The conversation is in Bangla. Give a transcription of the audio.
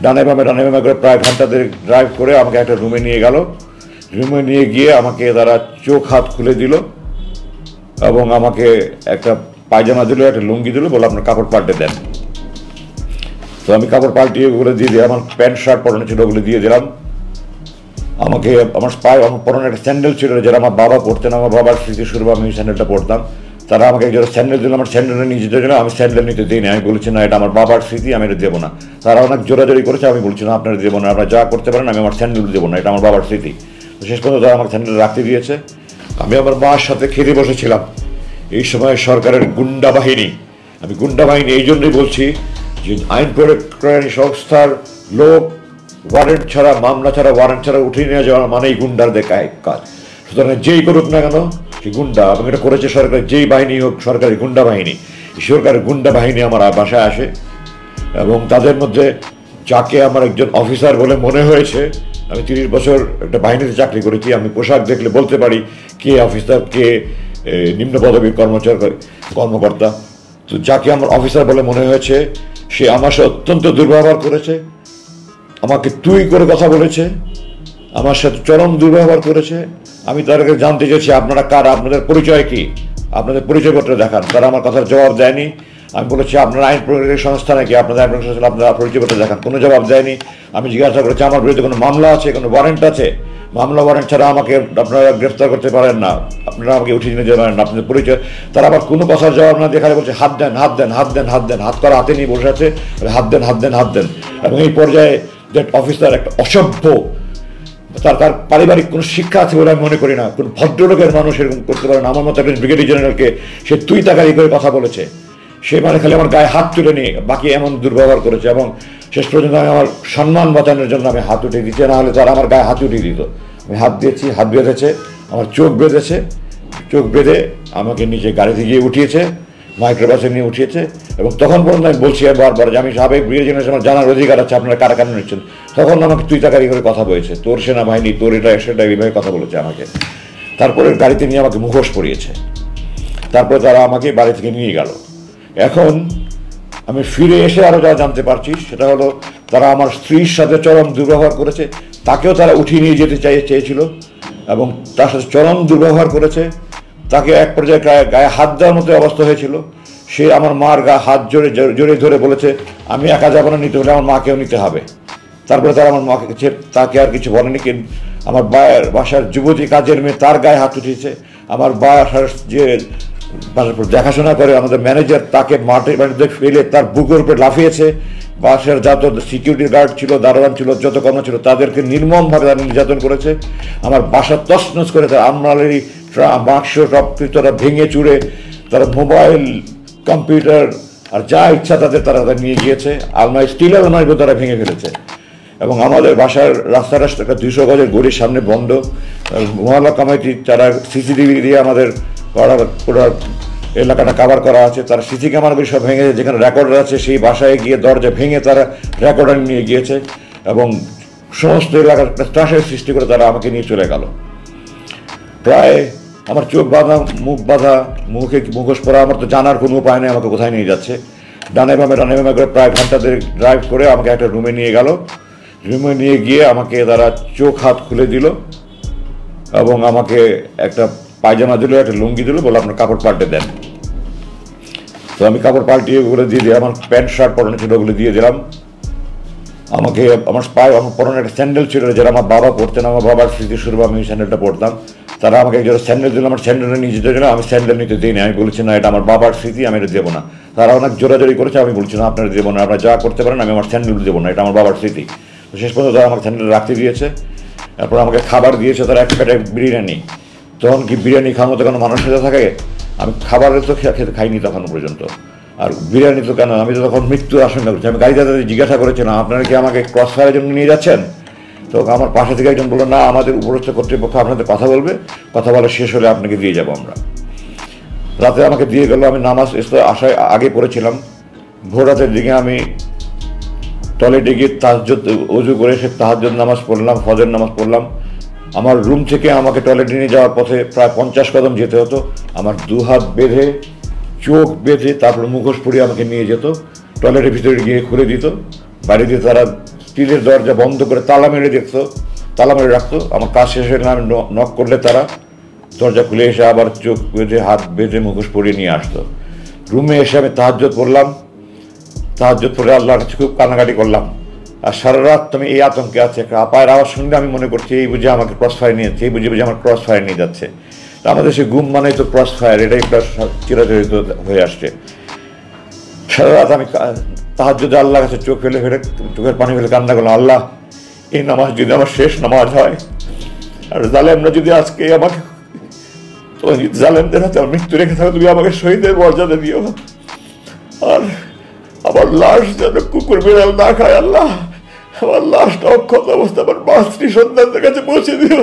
ডানে বামে করে প্রায় ঘন্টা দেড়েক ড্রাইভ করে আমাকে একটা রুমে নিয়ে গেল। রুমে নিয়ে গিয়ে আমাকে তারা চোখ হাত খুলে দিল এবং আমাকে একটা পায়জামা দিল, একটা লুঙ্গি দিল, বলে আপনার কাপড় পাল্টে দেন। তো আমি কাপড় পাল্টিয়ে ওগুলো দিয়ে দিই, আমার প্যান্ট শার্ট পরানো ছিল ওগুলো দিয়ে দিলাম। আমাকে আমার পায়ে আমার পরনে একটা স্যান্ডেল ছিল যেটা আমার বাবা পরতেন, আমার বাবার স্মৃতিস্বরূপ আমি স্যান্ডেলটা পরতাম। তারা আমাকে একটা স্যান্ডেল দিল, আমার স্যান্ডেলটা নিয়ে যেতে গেলে আমি স্যান্ডেল নিতে দিই না, আমি বলেছি না এটা আমার বাবার স্মৃতি, আমি এটা দেবো না। তারা অনেক জোরাজোরি করেছে, আমি বলছি না আপনারা দেবো না, আপনারা যা করতে পারেন, আমি আমার স্যান্ডেল দেবো না, এটা আমার বাবার স্মৃতি। তো শেষ পর্যন্ত তারা আমার স্যান্ডেল রাখতে দিয়েছে। আমি আমার মার সাথে খেতে বসেছিলাম। এই সময় সরকারের গুন্ডা বাহিনী, আমি গুন্ডা বাহিনী এই জন্যই বলছি যে আইন প্রয়োগকারী সংস্থার লোক ওয়ারেন্ট ছাড়া, মামলা ছাড়া, ওয়ারেন্ট ছাড়া উঠিয়ে নিয়ে যাওয়া মানেই গুন্ডারদের কাজ। সুতরাং যেই করুক না কেন সে গুন্ডা, এবং এটা করেছে সরকার, যেই বাহিনী হোক সরকারি গুন্ডা বাহিনী। সরকারের গুন্ডা বাহিনী আমার বাসায় আসে এবং তাদের মধ্যে যাকে আমার একজন অফিসার বলে মনে হয়েছে, আমি 30 বছর একটা বাহিনীতে চাকরি করেছি, আমি পোশাক দেখলে বলতে পারি কে অফিসার কে নিম্ন পদবীর কর্মকর্তা। তো যাকে আমার অফিসার বলে মনে হয়েছে সে আমার সাথে অত্যন্ত দুর্ব্যবহার করেছে, আমাকে তুই করে কথা বলেছে, আমার সাথে চরম দুর্ব্যবহার করেছে। আমি তাদেরকে জানতে চেয়েছি আপনারা কারা, আপনাদের পরিচয় কি, আপনাদের পরিচয়পত্র দেখান। তারা আমার কথার জবাব দেয়নি। আমি বলেছি আপনারা আইন প্রয়োগকারী সংস্থা নাকি, আপনাদের আইন প্রয়োগকারী সংস্থা, আপনারা পরিচয়পত্র দেখান। কোনো জবাব দেয়নি। আমি জিজ্ঞাসা করেছি আমার বিরুদ্ধে কোনো মামলা আছে, কোনো ওয়ারেন্ট আছে? মামলা ওয়ারেন্ট ছাড়া আমাকে আপনারা গ্রেফতার করতে পারেন না, আপনারা আমাকে উঠিয়ে নিয়ে যেতে পারেন না, আপনাদের পরিচয়। তারা আবার কোনো কথার জবাব না দিয়ে খালি বলছে হাত দেন, হাত দেন, হাত দেন, হাত দেন, হাত করা হাতে নিয়ে বসে আছে, হাত দেন, হাত দেন, হাত দেন। এবং এই পর্যায়ে দ্যাট অফিসার একটা অসভ্য, তার পারিবারিক কোনো শিক্ষা আছে বলে আমি মনে করি না, কোনো ভদ্রলোকের মানুষ এরকম করতে পারে না। আমার মতো একজন ব্রিগেডিয়ার জেনারেলকে সে তুই তাকারি করে কথা বলেছে, সে মানে খালি আমার গায়ে হাত তুলে নিয়ে বাকি এমন দুর্ব্যবহার করেছে। এবং শেষ পর্যন্ত আমি আমার সম্মান বাঁচানোর জন্য আমি হাত উঠিয়ে দিচ্ছি, না হলে তারা আমার গায়ে হাত উঠিয়ে দিত। আমি হাত দিয়েছি, হাত বেঁধেছে, আমার চোখ বেঁধেছে, চোখ বেঁধে আমাকে নিচে গাড়িতে গিয়ে উঠিয়েছে, মাইক্রোবাসে নিয়ে উঠিয়েছে। এবং তখন পর্যন্ত আমি বলছি বারবার যে আমি সাবেক ব্রিগেডিয়ার জেনারেল, আমার জানার অধিকার আছে আপনারা কারা কারণ নিচ্ছেন। তখন আমাকে তুই তাকারি করে কথা বলেছে, তোর সেনাবাহিনী, তোর এটা সেটা এইভাবে কথা বলেছে আমাকে। তারপরে গাড়িতে নিয়ে আমাকে মুখোশ পরিয়েছে। তারপরে তারা আমাকে বাড়ি থেকে নিয়ে গেল। এখন আমি ফিরে এসে আরও যা জানতে পারছি সেটা হলো তারা আমার স্ত্রীর সাথে চরম দুর্ব্যবহার করেছে, তাকেও তারা উঠিয়ে নিয়ে যেতে চেয়েছিল এবং তার সাথে চরম দুর্ব্যবহার করেছে। তাকে এক পর্যায়ে গায়ে হাত দেওয়ার মতো অবস্থা হয়েছিল। সে আমার মার গায়ে হাত জোরে ধরে বলেছে আমি একা যাবো না, নিতে হলে আমার মাকেও নিতে হবে। তারপরে তারা আমার মাকে তাকে আর কিছু বলেনি, কিন্তু আমার বাসার যুবতী কাজের মেয়ে তার গায়ে হাত উঠিয়েছে। আমার বাসার যে দেখাশোনা করে আমাদের ম্যানেজার, তাকে মাঠে ফেলে তার বুকের উপরে লাফিয়েছে। বাসার যত সিকিউরিটি গার্ড ছিল, দারোয়ান ছিল, যত কর্ম ছিল, তাদেরকে নির্মমভাবে তারা নির্যাতন করেছে। আমার বাসা তছনছ করে তারা আলমারি বাক্স সব কিছু তারা ভেঙে চুড়ে, তারা মোবাইল, কম্পিউটার আর যা ইচ্ছা তাদের তারা নিয়ে গিয়েছে। আলমারি, স্টিল আলমারিও তারা ভেঙে ফেলেছে। এবং আমাদের বাসার রাস্তাটা 200 গজের গড়ির সামনে বন্ধ। মহল্লা কমিটি তারা সিসিটিভি দিয়ে আমাদের পুরো এলাকাটা কাভার করা আছে। তারা সিসি ক্যামেরাগুলি সব ভেঙে, যেখানে রেকর্ডার আছে সেই বাসায় গিয়ে দরজা ভেঙে তারা রেকর্ডার নিয়ে গিয়েছে এবং সমস্ত এলাকার ত্রাসের সৃষ্টি করে তারা আমাকে নিয়ে চলে গেল। প্রায় আমার চোখ বাঁধা, মুখ বাঁধা, মুখে মুখোশ পরা, আমার তো জানার কোনো উপায় নেই আমাকে কোথায় নিয়ে যাচ্ছে। ডানে বামে করে প্রায় ঘন্টা দেড়েক ড্রাইভ করে আমাকে একটা রুমে নিয়ে গেল। রুমে নিয়ে গিয়ে আমাকে তারা চোখ হাত খুলে দিল এবং আমাকে একটা পায়জামা দিল, একটা লুঙ্গি দিল, বলে আপনার কাপড় পাল্টে দেন। তো আমি কাপড় পাল্টিয়ে ওগুলো দিয়ে দিই, আমার প্যান্ট শার্ট পরানো ছিল ওগুলো দিয়ে দিলাম। আমাকে আমার পায়ে আমার পরনে একটা স্যান্ডেল ছিল যেটা আমার বাবা পরতেন, আমার বাবার স্মৃতিস্বরূপ আমি স্যান্ডেলটা পরতাম। তারা আমাকে একজন স্যান্ডেল দিল, আমার স্যান্ডেলটা নিয়ে যেতে গেলে আমি স্যান্ডেল নিতে দিই না, আমি বলছি না এটা আমার বাবার স্মৃতি, আমি এটা দেবো না। তারা অনেক জোরাজোরি করেছে, আমি বলছি না আপনারা দেবো না, আপনারা যা করতে পারেন, আমি আমার স্যান্ডেল দেবো না, এটা আমার বাবার স্মৃতি। তো শেষ পর্যন্ত তারা আমার স্যান্ডেল রাখতে দিয়েছে। তারপর আমাকে খাবার দিয়েছে তারা, এক প্যাকেট বিরিয়ানি। তখন কি বিরিয়ানি খাওয়ার মতো কোনো মানুষ সাথে থাকে? আমি খাবারের তো খেতে খাইনি তখন পর্যন্ত, আর বিরিয়ানি তো কেন, আমি তো তখন মৃত্যুর আশঙ্কা করছি। আমি গাড়িতে জিজ্ঞাসা করেছিলাম আপনারা কি আমাকে ক্রস ফায়ারের জন্য নিয়ে যাচ্ছেন? তো আমার পাশে থেকে একজন বললো না, আমাদের উপরস্থ কর্তৃপক্ষ আপনাদের কথা বলবে, কথা বলা শেষ হলে আপনাকে দিয়ে যাবো আমরা। রাতে আমাকে দিয়ে গেল। আমি নামাজ আসায় আগে পড়েছিলাম। ভোর রাতের দিকে আমি টয়লেটে গিয়ে তাহাজ্জুদ ওযু করে সে তাহাজ্জুদ নামাজ পড়লাম, ফজর নামাজ পড়লাম। আমার রুম থেকে আমাকে টয়লেটে নিয়ে যাওয়ার পথে প্রায় 50 কদম যেতে হতো। আমার 2 হাত বেঁধে, চোখ বেঁধে, তারপর মুখোশ পরিয়ে আমাকে নিয়ে যেত। টয়লেটের ভিতরে গিয়ে খুলে দিত, বাইরে দিয়ে তারা টিনের দরজা বন্ধ করে তালা মেরে রাখতো। আমার কাজ শেষ হয়ে আমি নক করলে তারা দরজা খুলে এসে আবার চোখ বেঁধে হাত বেঁধে মুখোশ পরিয়ে নিয়ে আসতো। রুমে এসে আমি তাহাজ্জুদ পড়ে আল্লাহর কাছে খুব কান্নাকাটি করলাম। আর সারা রাত আমি এই আতঙ্কে আছি, একটা আপায়ের আওয়াজ শুনলে আমি মনে করছি এই বুঝে আমাকে ক্রস ফায়ার নিয়ে যাচ্ছে, এই বুঝে আমার ক্রস ফায়ার নিয়ে যাচ্ছে। আমাদের সে গুম মানেই তো ক্রস ফায়ার, এটাই একটা চিরাচরিত হয়ে আসছে। সারা রাত আমি তাহাজ্জুদে আল্লাহর কাছে চোখের পানি ফেলে কান্না করলাম, আল্লাহ এই নামাজ যদি আমার শেষ নামাজ হয়, আর জালেমরা যদি আজকে আমাকে জালেমদের হাতে আমার মৃত্যু রেখে থাকে, তুমি আমাকে শহীদের মর্যাদা দিও, আর আমার লাশ যেন কুকুর বিড়াল না খায়। আল্লাহ আমার লাশটা অক্ষত অবস্থা আমার স্ত্রী সন্তানদের কাছে পৌঁছে দিও।